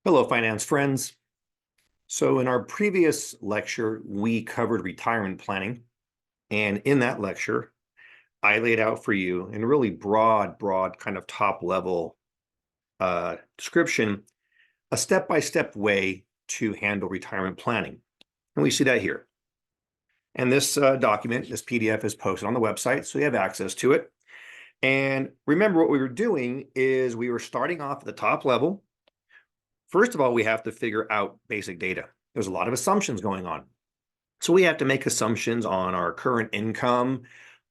Hello, finance friends. So in our previous lecture, we covered retirement planning. And in that lecture, I laid out for you in a really broad kind of top level description, a step-by-step way to handle retirement planning. And we see that here. And this document, this PDF is posted on the website, so you have access to it. And remember what we were doing is we were starting off at the top level. First of all, we have to figure out basic data. There's a lot of assumptions going on. So we have to make assumptions on our current income,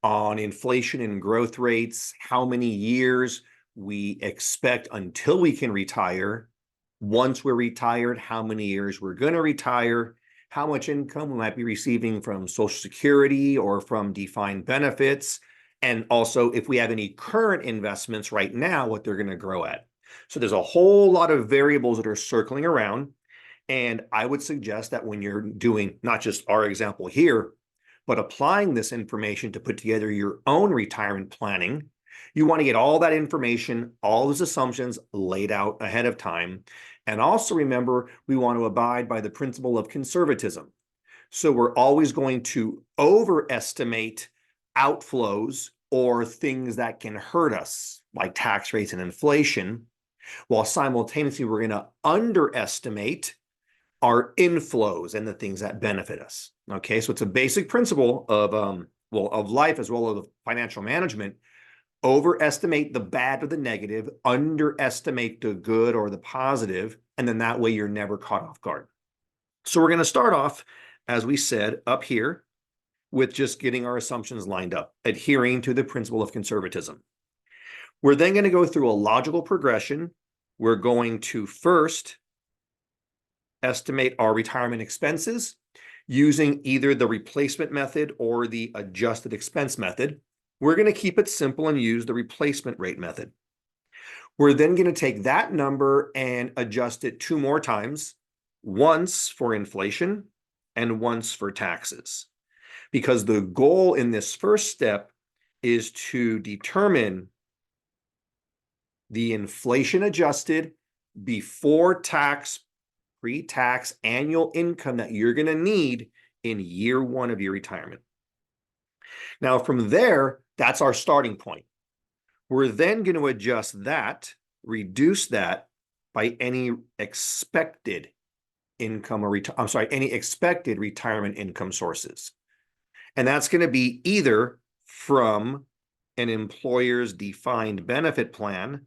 on inflation and growth rates, how many years we expect until we can retire. Once we're retired, how many years we're going to retire, how much income we might be receiving from Social Security or from defined benefits, and also if we have any current investments right now, what they're going to grow at. So there's a whole lot of variables that are circling around. And I would suggest that when you're doing not just our example here, but applying this information to put together your own retirement planning, you want to get all that information, all those assumptions laid out ahead of time. And also remember, we want to abide by the principle of conservatism. So we're always going to overestimate outflows or things that can hurt us, like tax rates and inflation, while simultaneously we're going to underestimate our inflows and the things that benefit us. Okay, so it's a basic principle of of life as well as of financial management. Overestimate the bad or the negative, underestimate the good or the positive, and then that way you're never caught off guard. So we're going to start off, as we said, up here with just getting our assumptions lined up, adhering to the principle of conservatism. We're then going to go through a logical progression. We're going to first estimate our retirement expenses using either the replacement method or the adjusted expense method. We're going to keep it simple and use the replacement rate method. We're then going to take that number and adjust it 2 more times, once for inflation and once for taxes. Because the goal in this first step is to determine the inflation adjusted before tax pre-tax annual income that you're going to need in year 1 of your retirement. Now, from there, that's our starting point. We're then going to adjust that, reduce that by any expected income or any expected retirement income sources. And that's going to be either from an employer's defined benefit plan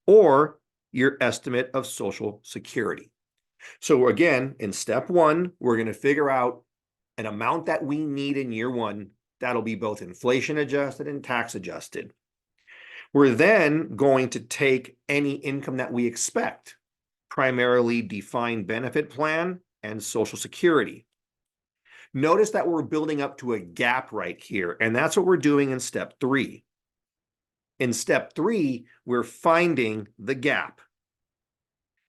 or your estimate of Social Security. So again, in step 1, we're going to figure out an amount that we need in year 1. That'll be both inflation adjusted and tax adjusted. We're then going to take any income that we expect, primarily defined benefit plan and Social Security. Notice that we're building up to a gap right here, and that's what we're doing in step 3. In step 3, we're finding the gap.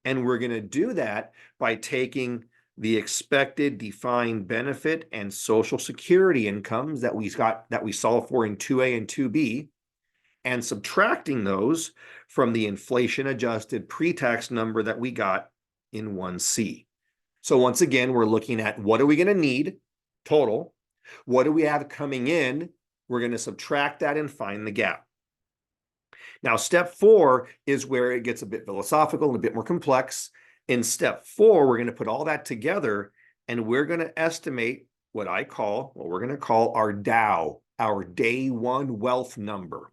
And we're going to do that by taking the expected defined benefit and Social Security incomes that we solved for in 2A and 2B, and subtracting those from the inflation adjusted pre-tax number that we got in 1C. So once again, we're looking at what are we going to need total? What do we have coming in? We're going to subtract that and find the gap. Now, step 4 is where it gets a bit philosophical and a bit more complex. In step 4, we're going to put all that together and we're going to estimate what we're going to call our DAO, our day 1 wealth number.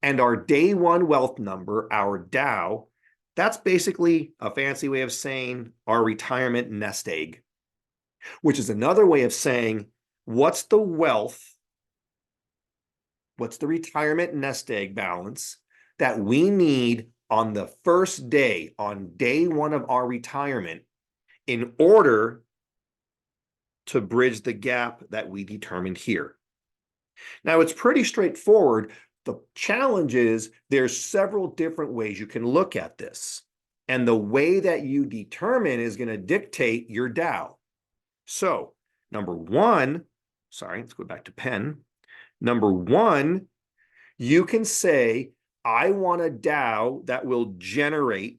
And our day 1 wealth number, our DAO, that's basically a fancy way of saying our retirement nest egg, which is another way of saying what's the retirement nest egg balance that we need on the first day, on day 1 of our retirement, in order to bridge the gap that we determined here. Now, it's pretty straightforward. The challenge is there's several different ways you can look at this. And the way that you determine is going to dictate your DAO. So, number 1, let's go back to pen. Number 1, you can say, I want a DAO that will generate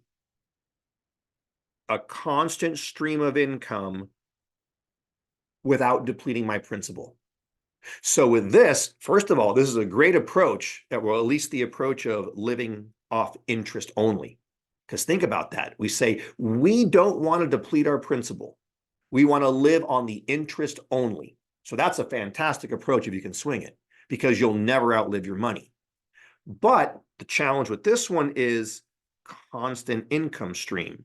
a constant stream of income without depleting my principal. So with this, first of all, this is a great approach, well, at least the approach of living off interest only. Because think about that. We say we don't want to deplete our principal. We want to live on the interest only. So that's a fantastic approach if you can swing it, because you'll never outlive your money. But the challenge with this one is constant income stream.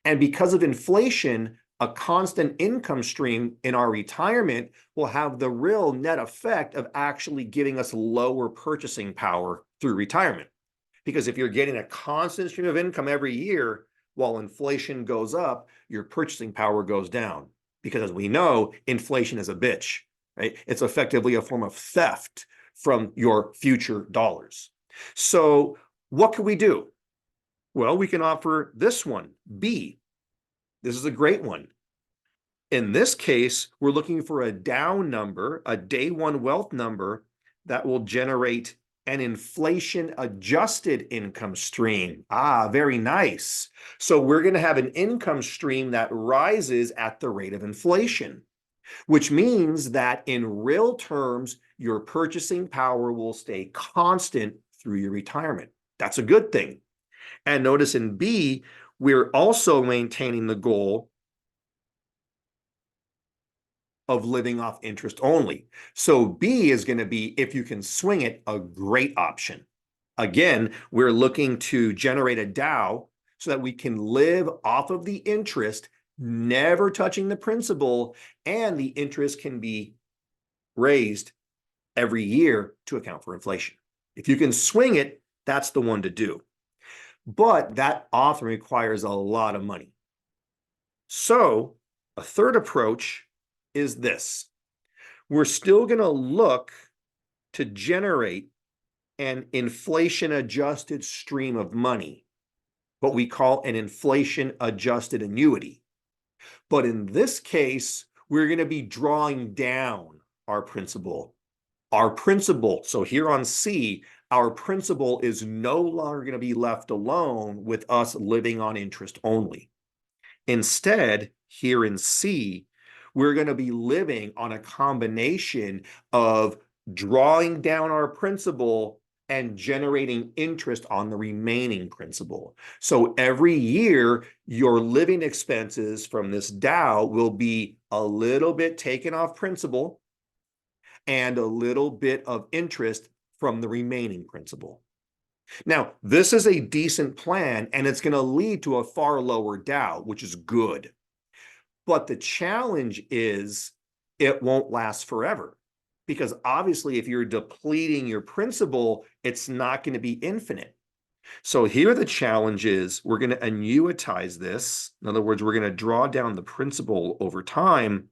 And because of inflation, a constant income stream in our retirement will have the real net effect of actually giving us lower purchasing power through retirement. Because if you're getting a constant stream of income every year, while inflation goes up, your purchasing power goes down. Because as we know, inflation is a bitch, right? It's effectively a form of theft from your future dollars. So what can we do? Well, we can offer this one, B. This is a great one. In this case, we're looking for a Dow number, a day one wealth number that will generate an inflation adjusted income stream. Ah, very nice. So we're going to have an income stream that rises at the rate of inflation, which means that in real terms, your purchasing power will stay constant through your retirement. That's a good thing. And notice in B, we're also maintaining the goal of living off interest only. So B is going to be, if you can swing it, a great option. Again, we're looking to generate a Dow so that we can live off of the interest, never touching the principal, and the interest can be raised every year to account for inflation. If you can swing it, that's the one to do. But that often requires a lot of money. So a third approach is this. We're still going to look to generate an inflation-adjusted stream of money, what we call an inflation-adjusted annuity. But in this case, we're going to be drawing down our principal. Our principal, so here on C, our principal is no longer going to be left alone with us living on interest only. Instead, here in C, we're going to be living on a combination of drawing down our principal and generating interest on the remaining principal. So every year, your living expenses from this Dow will be a little bit taken off principal and a little bit of interest from the remaining principal. Now, this is a decent plan, and it's going to lead to a far lower Dow, which is good. But the challenge is it won't last forever, because obviously if you're depleting your principal, it's not going to be infinite. So here the challenge is we're going to annuitize this. In other words, we're going to draw down the principal over time.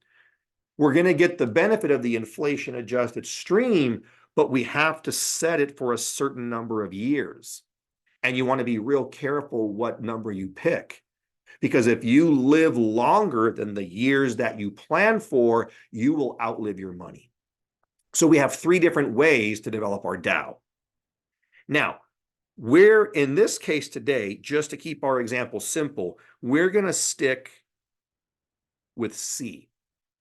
We're going to get the benefit of the inflation adjusted stream, but we have to set it for a certain number of years. And you want to be real careful what number you pick. Because if you live longer than the years that you plan for, you will outlive your money. So we have three different ways to develop our Dow. Now, we're in this case today, just to keep our example simple, we're going to stick with C.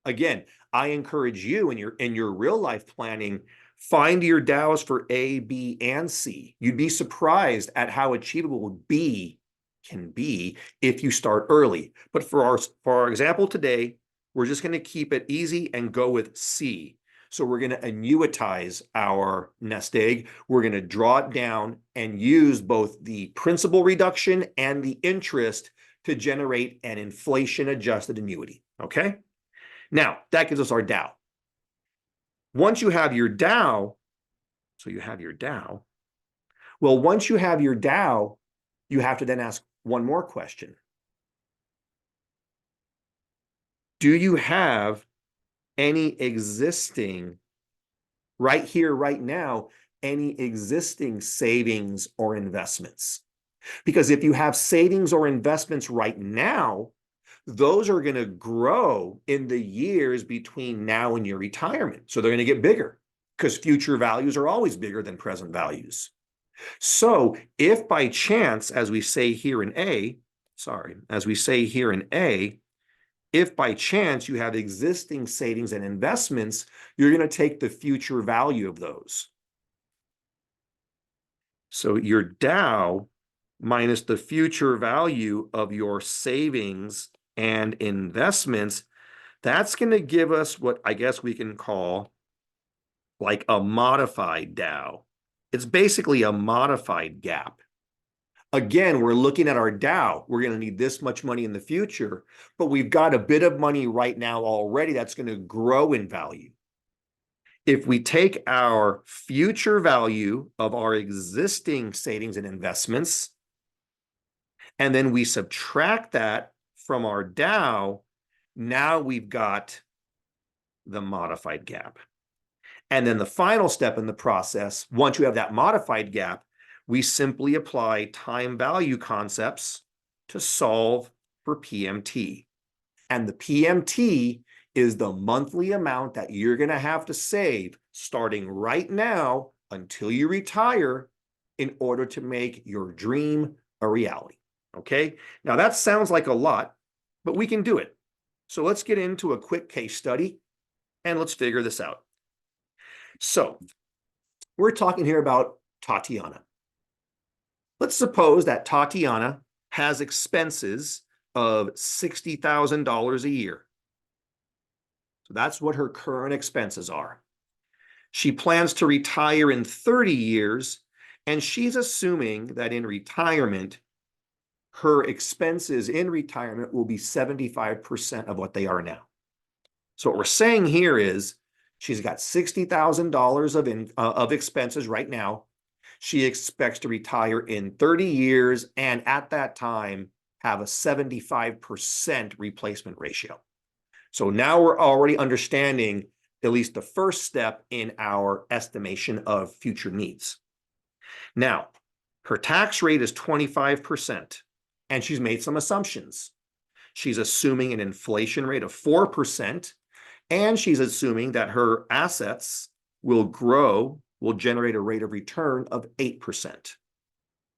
Again, I encourage you in your real life planning, find your Dows for A, B, and C. You'd be surprised at how achievable B can be if you start early. But for our example today, we're just going to keep it easy and go with C. So we're going to annuitize our nest egg. We're going to draw it down and use both the principal reduction and the interest to generate an inflation-adjusted annuity. Okay? Now, that gives us our Dow. Once you have your Dow, well, once you have your Dow, you have to then ask one more question. Do you have any existing, right here, right now, any existing savings or investments? Because if you have savings or investments right now, those are going to grow in the years between now and your retirement. So they're going to get bigger because future values are always bigger than present values. So if by chance, as we say here in A, as we say here in A, if by chance you have existing savings and investments, you're going to take the future value of those. So your Dow minus the future value of your savings and investments, that's going to give us what I guess we can call like a modified Dow. It's basically a modified gap. Again, we're looking at our Dow. We're going to need this much money in the future, but we've got a bit of money right now already that's going to grow in value. If we take our future value of our existing savings and investments, and then we subtract that from our Dow, now we've got the modified gap. And then the final step in the process, once you have that modified gap, we simply apply time value concepts to solve for PMT. And the PMT is the monthly amount that you're going to have to save starting right now until you retire in order to make your dream a reality. Okay, now that sounds like a lot, but we can do it. So let's get into a quick case study and let's figure this out. So we're talking here about Tatiana. Let's suppose that Tatiana has expenses of $60,000 a year. So that's what her current expenses are. She plans to retire in 30 years, and she's assuming that in retirement, her expenses in retirement will be 75% of what they are now. So what we're saying here is she's got $60,000 of expenses right now. She expects to retire in 30 years and at that time have a 75% replacement ratio. So now we're already understanding at least the first step in our estimation of future needs. Now, her tax rate is 25%, and she's made some assumptions. She's assuming an inflation rate of 4%, and she's assuming that her assets will grow, will generate a rate of return of 8%.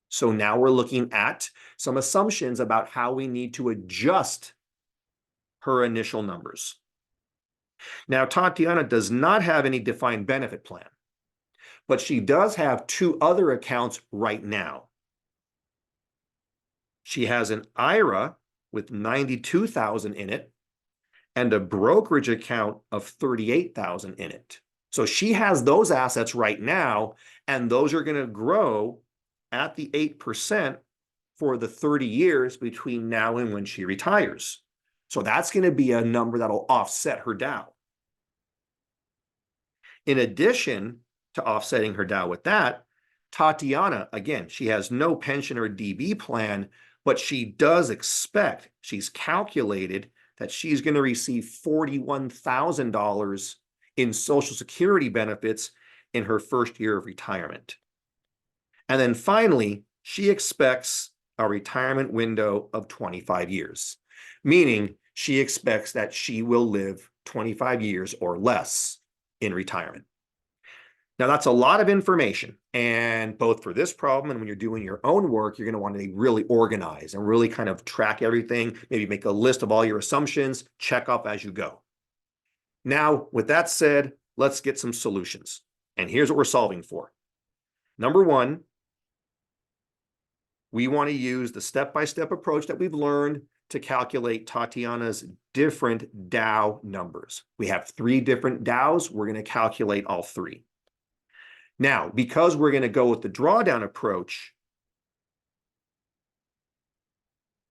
So now we're looking at some assumptions about how we need to adjust her initial numbers. Now, Tatiana does not have any defined benefit plan, but she does have two other accounts right now. She has an IRA with $92,000 in it and a brokerage account of $38,000 in it. So she has those assets right now, and those are going to grow at the 8% for the 30 years between now and when she retires. So that's going to be a number that'll offset her Dow. In addition to offsetting her Dow with that, Tatiana, again, she has no pension or DB plan, but she does expect, she's calculated that she's going to receive $41,000 in Social Security benefits in her first year of retirement. And then finally, she expects a retirement window of 25 years, meaning she expects that she will live 25 years or less in retirement. Now, that's a lot of information, and both for this problem and when you're doing your own work, you're going to want to really organize and really kind of track everything, maybe make a list of all your assumptions, check off as you go. Now, with that said, let's get some solutions. And here's what we're solving for. Number one, we want to use the step-by-step approach that we've learned to calculate Tatiana's different Dow numbers. We have 3 different Dows. We're going to calculate all 3. Now, because we're going to go with the drawdown approach,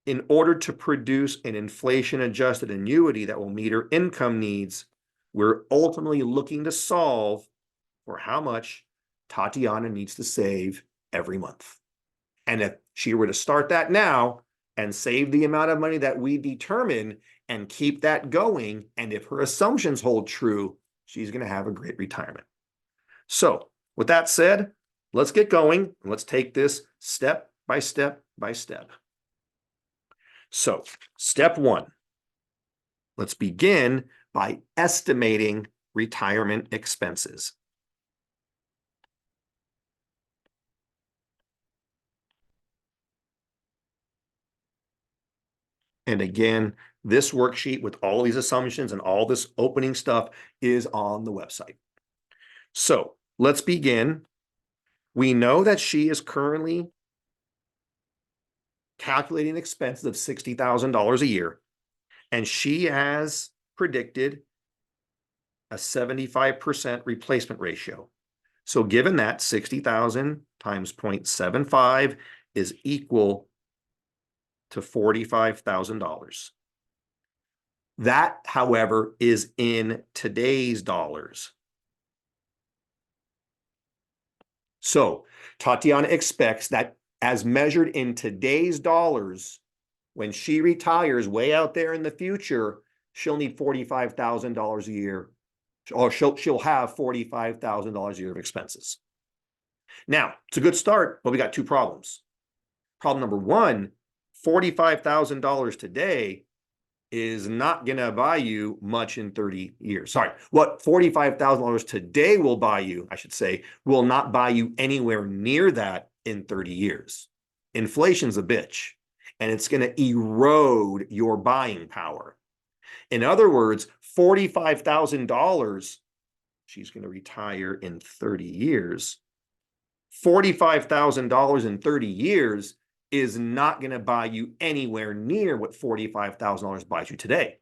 in order to produce an inflation-adjusted annuity that will meet her income needs, we're ultimately looking to solve for how much Tatiana needs to save every month. And if she were to start that now and save the amount of money that we determine and keep that going, and if her assumptions hold true, she's going to have a great retirement. So, with that said, let's get going and let's take this step by step by step. So, step 1, let's begin by estimating retirement expenses. And again, this worksheet with all these assumptions and all this opening stuff is on the website. So let's begin. We know that she is currently calculating expenses of $60,000 a year, and she has predicted a 75% replacement ratio. So given that, 60,000 times 0.75 is equal to $45,000. That, however, is in today's dollars. So Tatiana expects that as measured in today's dollars, when she retires way out there in the future, she'll need $45,000 a year, or she'll have $45,000 a year of expenses. Now, it's a good start, but we got two problems. Problem number one, $45,000 today is not going to buy you much in 30 years. Sorry, what $45,000 today will buy you, I should say, will not buy you anywhere near that in 30 years. Inflation's a bitch, and it's going to erode your buying power. In other words, $45,000, she's going to retire in 30 years. $45,000 in 30 years is not going to buy you anywhere near what $45,000 buys you today.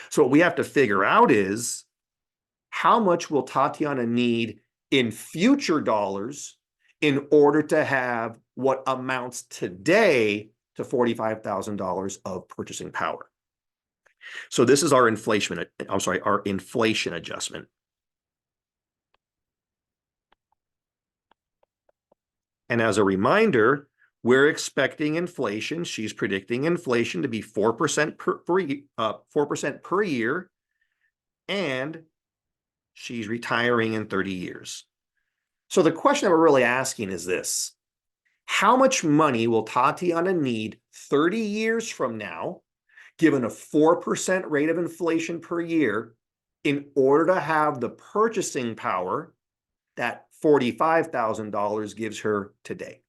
So what we have to figure out is, how much will Tatiana need in future dollars in order to have what amounts today to $45,000 of purchasing power? So this is our inflation adjustment. And as a reminder, we're expecting inflation. She's predicting inflation to be 4% per year, and she's retiring in 30 years. So the question that we're really asking is this: how much money will Tatiana need 30 years from now, given a 4% rate of inflation per year, in order to have the purchasing power that $45,000 gives her today?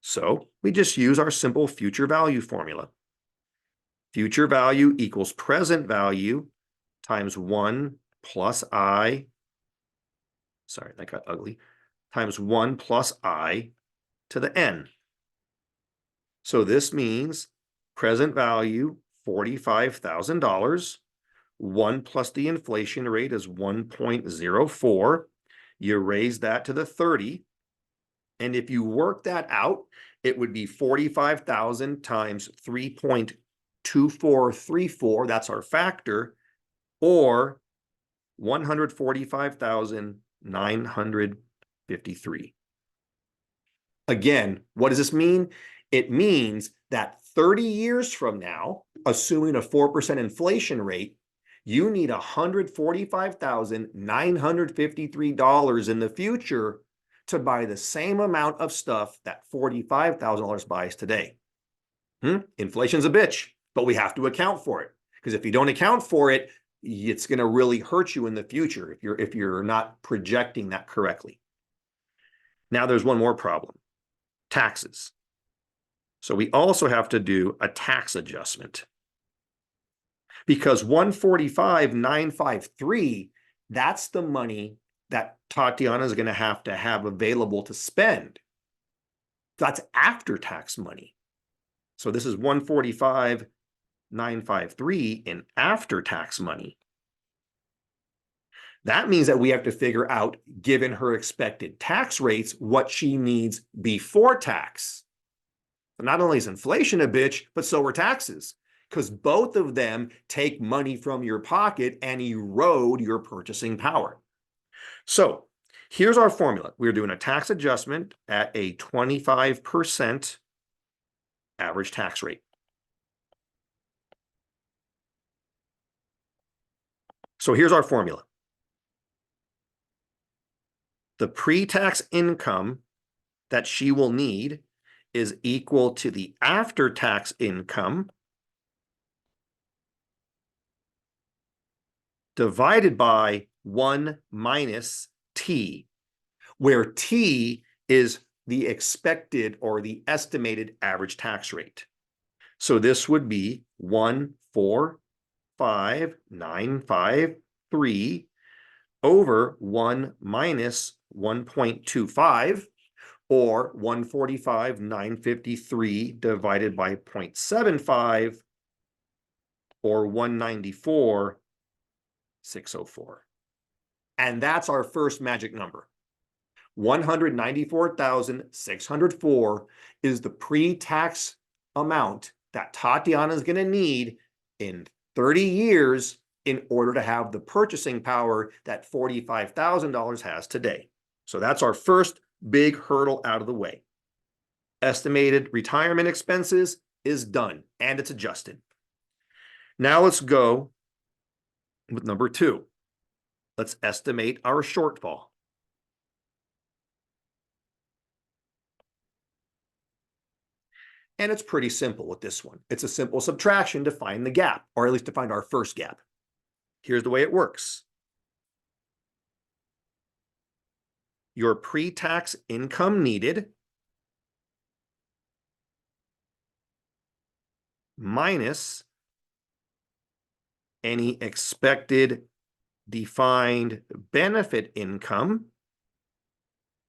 So we just use our simple future value formula. Future value equals present value times 1 plus I, sorry, that got ugly, times 1 plus I to the n. So this means present value, $45,000. 1 plus the inflation rate is 1.04. You raise that to the 30. And if you work that out, it would be 45,000 times 3.2434. That's our factor, or 145,953. Again, what does this mean? It means that 30 years from now, assuming a 4% inflation rate, you need $145,953 in the future to buy the same amount of stuff that $45,000 buys today. Inflation's a bitch, but we have to account for it, because if you don't account for it, it's going to really hurt you in the future if you're not projecting that correctly. Now there's one more problem: taxes. So we also have to do a tax adjustment, because 145,953, that's the money that Tatiana is going to have available to spend. That's after tax money. So this is 145,953 in after tax money. That means that we have to figure out, given her expected tax rates, what she needs before tax. So not only is inflation a bitch, but so are taxes, because both of them take money from your pocket and erode your purchasing power. So here's our formula. We're doing a tax adjustment at a 25% average tax rate. So here's our formula. The pre-tax income that she will need is equal to the after-tax income divided by 1 minus T, where T is the expected or the estimated average tax rate. So this would be 145,953 over 1 minus 1.25, or 145,953 divided by 0.75, or 194,604. And that's our first magic number. 194,604 is the pre-tax amount that Tatiana is going to need in 30 years in order to have the purchasing power that $45,000 has today. So that's our first big hurdle out of the way. Estimated retirement expenses is done and it's adjusted. Now let's go with number 2. Let's estimate our shortfall. And it's pretty simple with this one. It's a simple subtraction to find the gap, or at least to find our first gap. Here's the way it works. Your pre-tax income needed minus any expected defined benefit income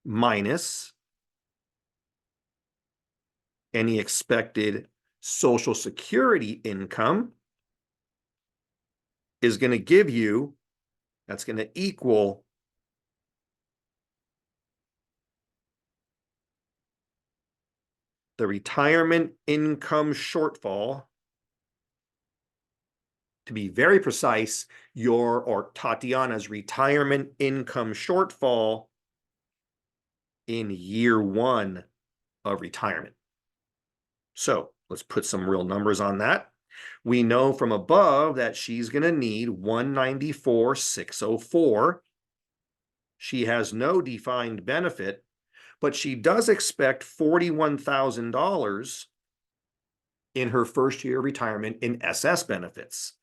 minus any expected Social Security income is going to give you, that's going to equal the retirement income shortfall. To be very precise, your or Tatiana's retirement income shortfall in year 1 of retirement. So let's put some real numbers on that. We know from above that she's going to need 194,604. She has no defined benefit, but she does expect $41,000 in her first year of retirement in SS benefits.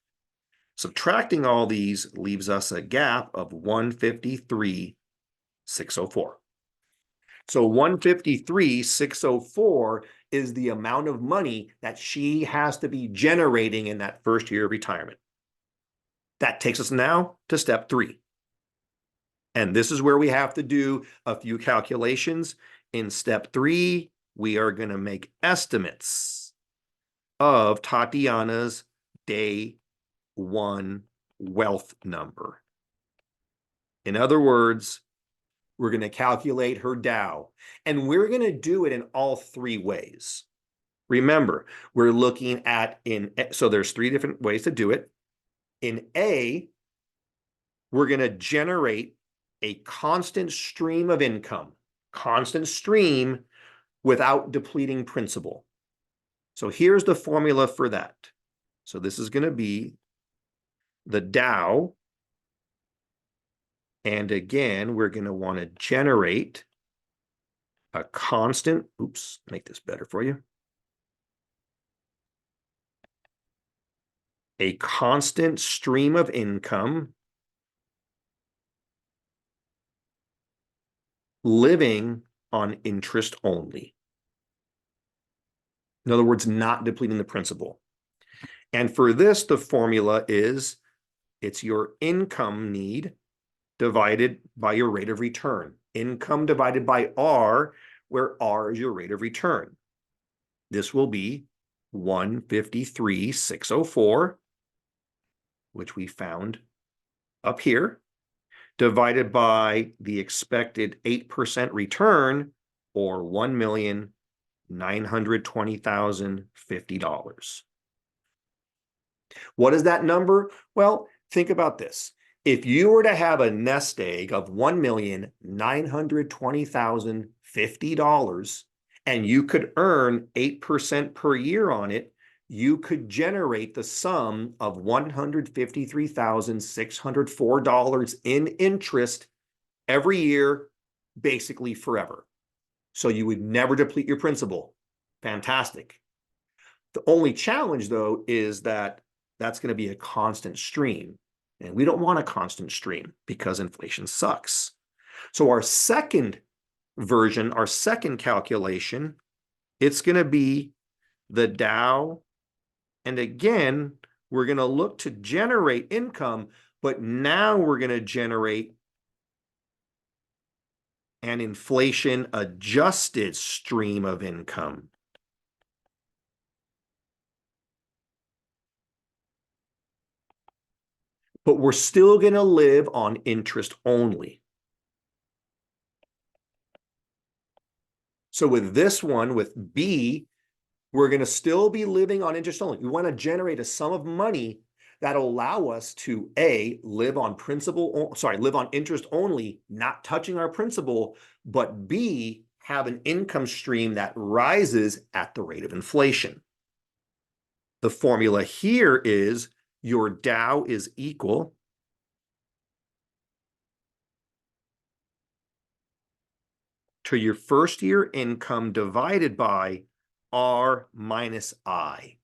Subtracting all these leaves us a gap of 153,604. So 153,604 is the amount of money that she has to be generating in that first year of retirement. That takes us now to step 3. And this is where we have to do a few calculations. In step 3, we are going to make estimates of Tatiana's day 1 wealth number. In other words, we're going to calculate her Dow, and we're going to do it in all 3 ways. Remember, we're looking at so there's 3 different ways to do it. In A, we're going to generate a constant stream of income, constant stream without depleting principal. So here's the formula for that. So this is going to be the Dow. And again, we're going to want to generate a constant, make this better for you. A constant stream of income living on interest only. In other words, not depleting the principal. And for this, the formula is it's your income need divided by your rate of return. Income divided by R, where R is your rate of return. This will be 153,604, which we found up here, divided by the expected 8% return, or $1,920,050. What is that number? Well, think about this. If you were to have a nest egg of $1,920,050 and you could earn 8% per year on it, you could generate the sum of $153,604 in interest every year, basically forever. So you would never deplete your principal. Fantastic. The only challenge, though, is that that's going to be a constant stream. And we don't want a constant stream because inflation sucks. So our second version, our second calculation, it's going to be the Dow And again, we're going to look to generate income, but now we're going to generate an inflation adjusted stream of income. But we're still going to live on interest only. So with this one, with B, we're going to still be living on interest only. We want to generate a sum of money that'll allow us to A, live on live on interest only, not touching our principal, but B, have an income stream that rises at the rate of inflation. The formula here is your Dow is equal to your first year income divided by R minus I.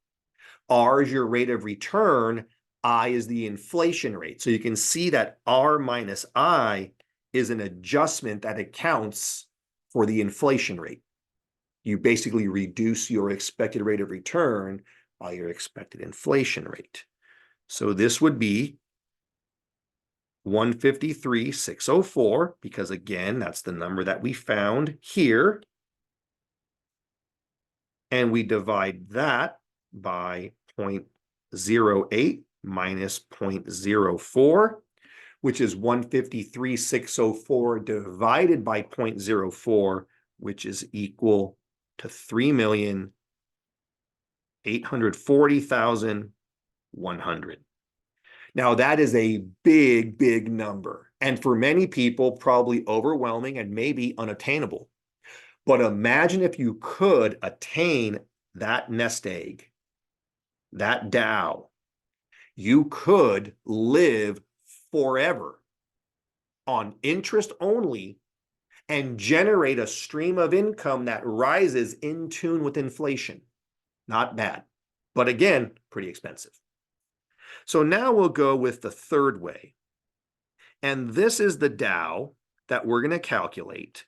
R is your rate of return. I is the inflation rate. So you can see that R minus I is an adjustment that accounts for the inflation rate. You basically reduce your expected rate of return by your expected inflation rate. So this would be 153,604, because again, that's the number that we found here. And we divide that by 0.08 minus 0.04, which is 153,604 divided by 0.04, which is equal to 3,840,100. Now that is a big, big number. And for many people, probably overwhelming and maybe unattainable. But imagine if you could attain that nest egg, that Dow. You could live forever on interest only and generate a stream of income that rises in tune with inflation. Not bad, but again, pretty expensive. So now we'll go with the third way. And this is the Dow that we're going to calculate.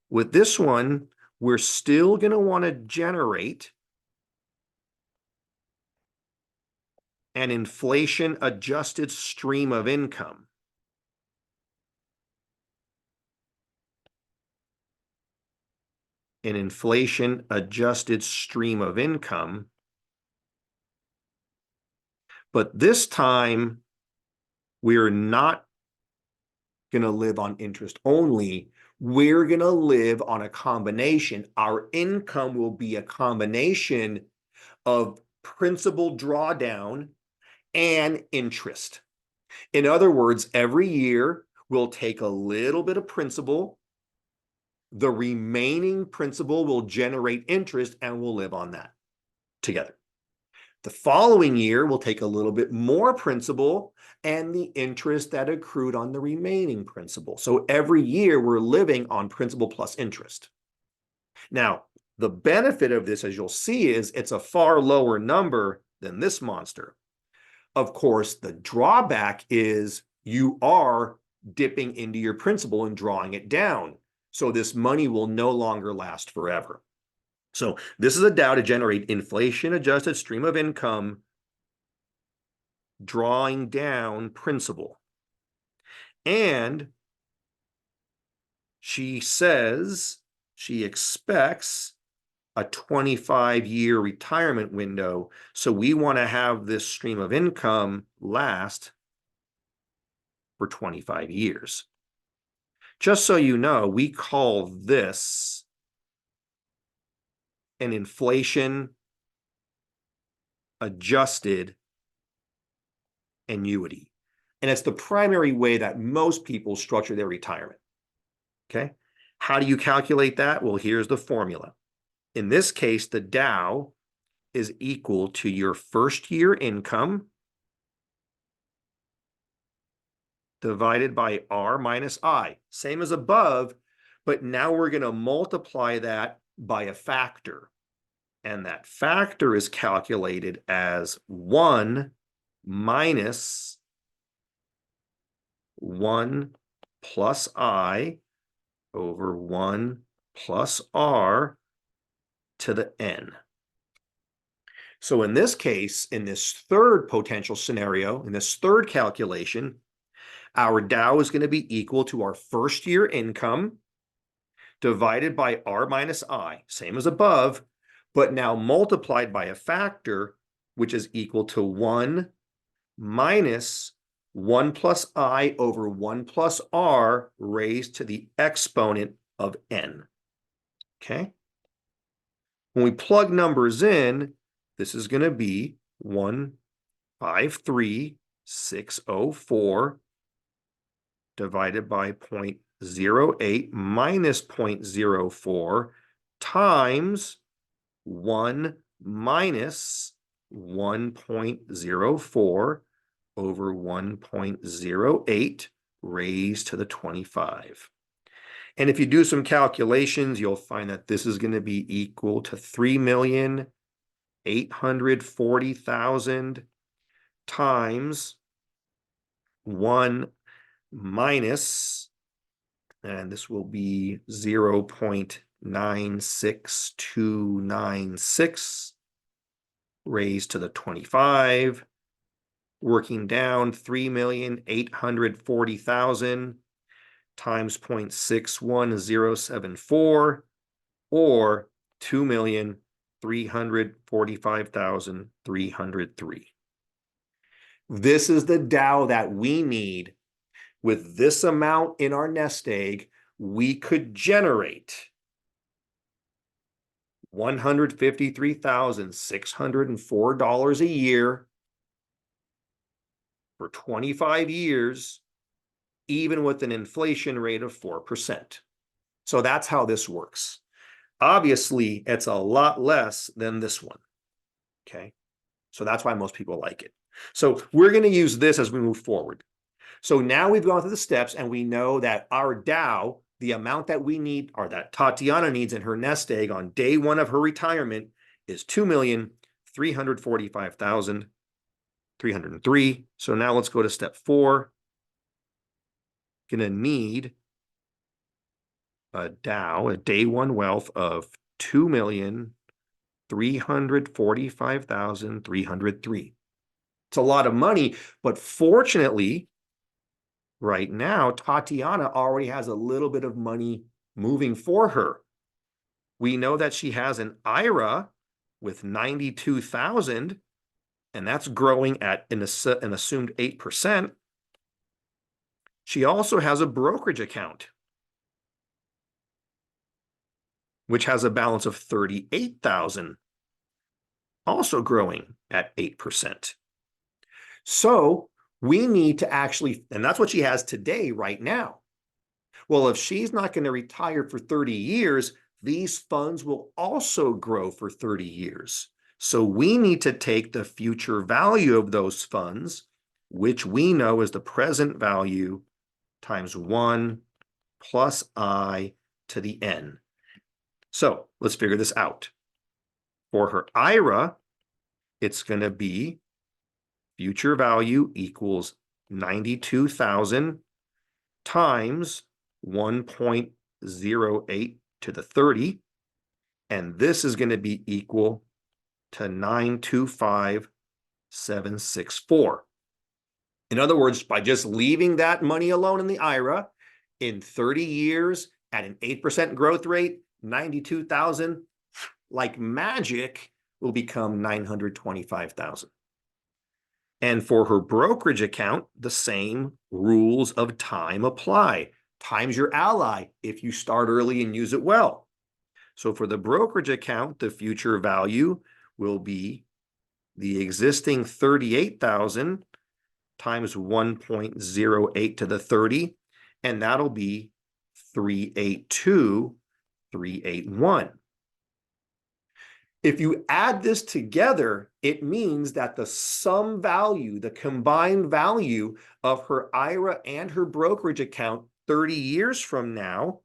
With this one, we're still going to want to generate an inflation adjusted stream of income. An inflation adjusted stream of income. But this time, we're not going to live on interest only. We're going to live on a combination. Our income will be a combination of principal drawdown and interest. In other words, every year we'll take a little bit of principal. The remaining principal will generate interest and we'll live on that together. The following year, we'll take a little bit more principal and the interest that accrued on the remaining principal. So every year we're living on principal plus interest. Now, the benefit of this, as you'll see, is it's a far lower number than this monster. Of course, the drawback is you are dipping into your principal and drawing it down. So this money will no longer last forever. So this is a Dow to generate inflation-adjusted stream of income, drawing down principal. And she says she expects a 25-year retirement window. So we want to have this stream of income last for 25 years. Just so you know, we call this an inflation adjusted annuity. And it's the primary way that most people structure their retirement. Okay. How do you calculate that? Well, here's the formula. In this case, the Dow is equal to your first year income divided by R minus I. Same as above, but now we're going to multiply that by a factor. And that factor is calculated as 1 minus 1 plus I over 1 plus R to the N. So in this case, in this third potential scenario, in this third calculation, our Dow is going to be equal to our first year income divided by R minus I, same as above, but now multiplied by a factor, which is equal to 1 minus 1 plus I over 1 plus R raised to the exponent of N. Okay? When we plug numbers in, this is going to be 153,604 divided by 0.08 minus 0.04 times 1 minus 1.04 over 1.08 raised to the 25. And if you do some calculations, you'll find that this is going to be equal to 3,840,000 times 1 minus, and this will be 0.96296 raised to the 25, working down 3,840,000 times 0.61074, or 2,345,303. This is the Dow that we need. With this amount in our nest egg, we could generate $153,604 a year for 25 years, even with an inflation rate of 4%. So that's how this works. Obviously, it's a lot less than this one. Okay. So that's why most people like it. So we're going to use this as we move forward. So now we've gone through the steps and we know that our Dow, the amount that we need, or that Tatiana needs in her nest egg on day one of her retirement, is 2,345,303. So now let's go to step 4. Going to need a Dow, a day one wealth of 2,345,303. It's a lot of money, but fortunately, right now, Tatiana already has a little bit of money moving for her. We know that she has an IRA with 92,000, and that's growing at an assumed 8%. She also has a brokerage account, which has a balance of 38,000, also growing at 8%. So we need to actually, and that's what she has today, right now. Well, if she's not going to retire for 30 years, these funds will also grow for 30 years. So we need to take the future value of those funds, which we know is the present value, times 1 plus I to the N. So let's figure this out. For her IRA, it's going to be future value equals 92,000 times 1.08 to the 30. And this is going to be equal to 925,764. In other words, by just leaving that money alone in the IRA, in 30 years at an 8% growth rate, 92,000, like magic, will become 925,000. And for her brokerage account, the same rules of time apply. Time's your ally if you start early and use it well. So for the brokerage account, the future value will be the existing 38,000 times 1.08 to the 30, and that'll be 382,381. If you add this together, it means that the sum value, the combined value of her IRA and her brokerage account 30 years from now,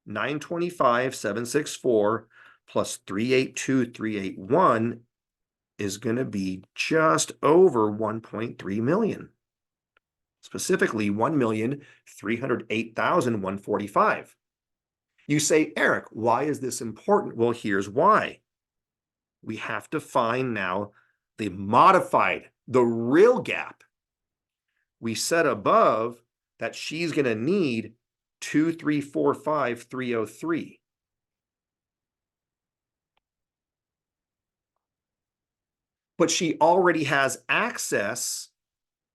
925,764 plus 382,381 is going to be just over 1.3 million. Specifically, 1,308,145. You say, Eric, why is this important? Well, here's why. We have to find now the modified, the real gap, we set above that she's going to need 2,345,303. But she already has access,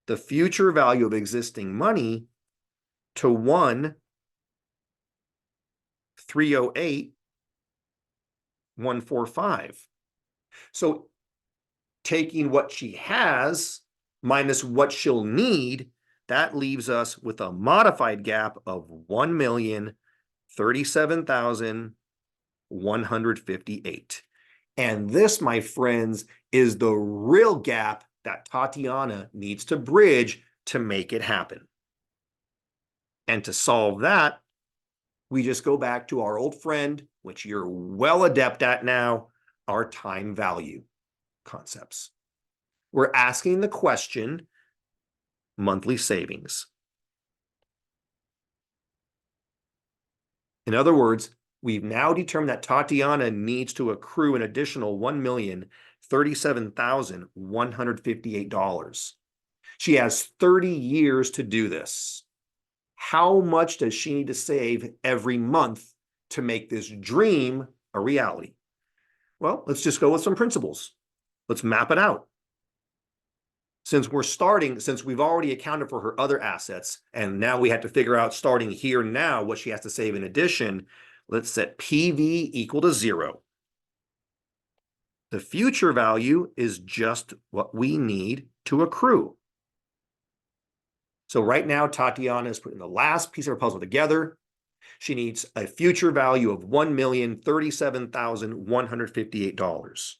the future value of existing money, to 1,308,145. So taking what she has minus what she'll need, that leaves us with a modified gap of 1,037,158. And this, my friends, is the real gap that Tatiana needs to bridge to make it happen. And to solve that, we just go back to our old friend, which you're well adept at now, our time value concepts. We're asking the question, monthly savings. In other words, we've now determined that Tatiana needs to accrue an additional $1,037,158. She has 30 years to do this. How much does she need to save every month to make this dream a reality? Well, let's just go with some principles. Let's map it out. Since we've already accounted for her other assets, and now we have to figure out starting here now what she has to save in addition, let's set PV equal to 0. The future value is just what we need to accrue. So right now, Tatiana is putting the last piece of her puzzle together. She needs a future value of $1,037,158.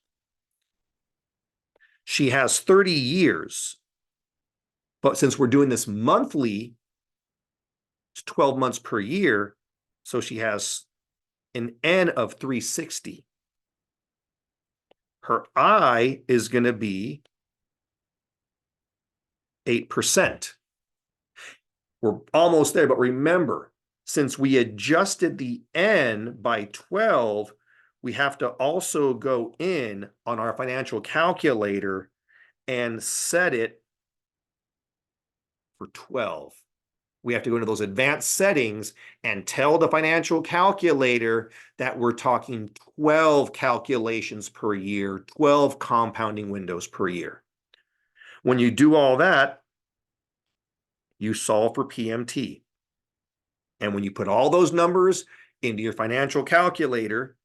She has 30 years, but since we're doing this monthly, it's 12 months per year, so she has an N of 360. Her I is going to be 8%. We're almost there, but remember, since we adjusted the N by 12, we have to also go in on our financial calculator and set it for 12. We have to go into those advanced settings and tell the financial calculator that we're talking 12 calculations per year, 12 compounding windows per year. When you do all that, you solve for PMT. And when you put all those numbers into your financial calculator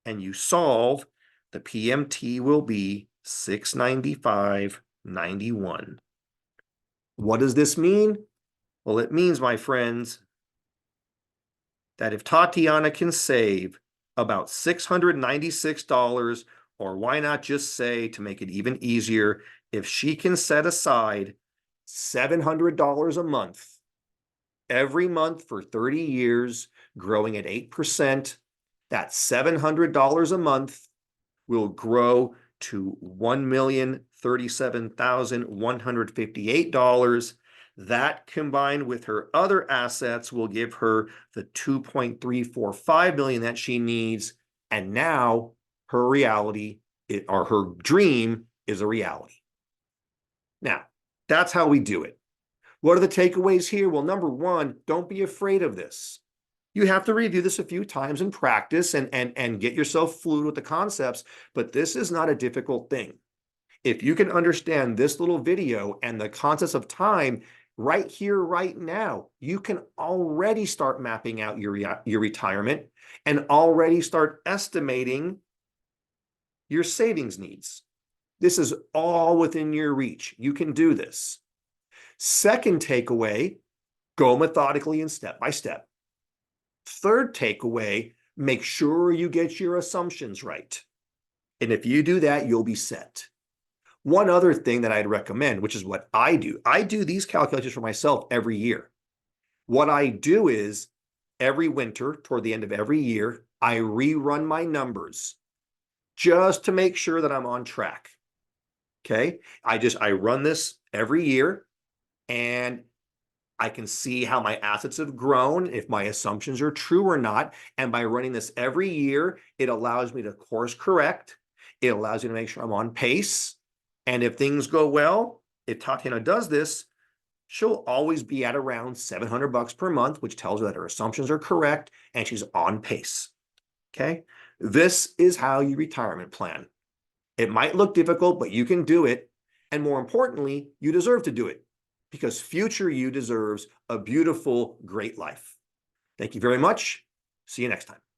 and you solve, the PMT will be 695.91. What does this mean? Well, it means, my friends, that if Tatiana can save about $696, or why not just say, to make it even easier, if she can set aside $700 a month, every month for 30 years, growing at 8%, that $700 a month will grow to $1,037,158. That, combined with her other assets, will give her the $2.345 million that she needs. And now her reality, or her dream, is a reality. Now, that's how we do it. What are the takeaways here? Well, number one, don't be afraid of this. You have to review this a few times and practice and get yourself fluid with the concepts, but this is not a difficult thing. If you can understand this little video and the concepts of time right here, right now, you can already start mapping out your retirement and already start estimating your savings needs. This is all within your reach. You can do this. Second takeaway, go methodically and step by step. Third takeaway, make sure you get your assumptions right. And if you do that, you'll be set. One other thing that I'd recommend, which is what I do these calculations for myself every year. What I do is every winter, toward the end of every year, I rerun my numbers just to make sure that I'm on track. Okay. I run this every year and I can see how my assets have grown, if my assumptions are true or not. And by running this every year, it allows me to course correct. It allows you to make sure I'm on pace. And if things go well, if Tatiana does this, she'll always be at around $700 per month, which tells her that her assumptions are correct and she's on pace. Okay. This is how you retirement plan. It might look difficult, but you can do it. And more importantly, you deserve to do it because future you deserves a beautiful, great life. Thank you very much. See you next time.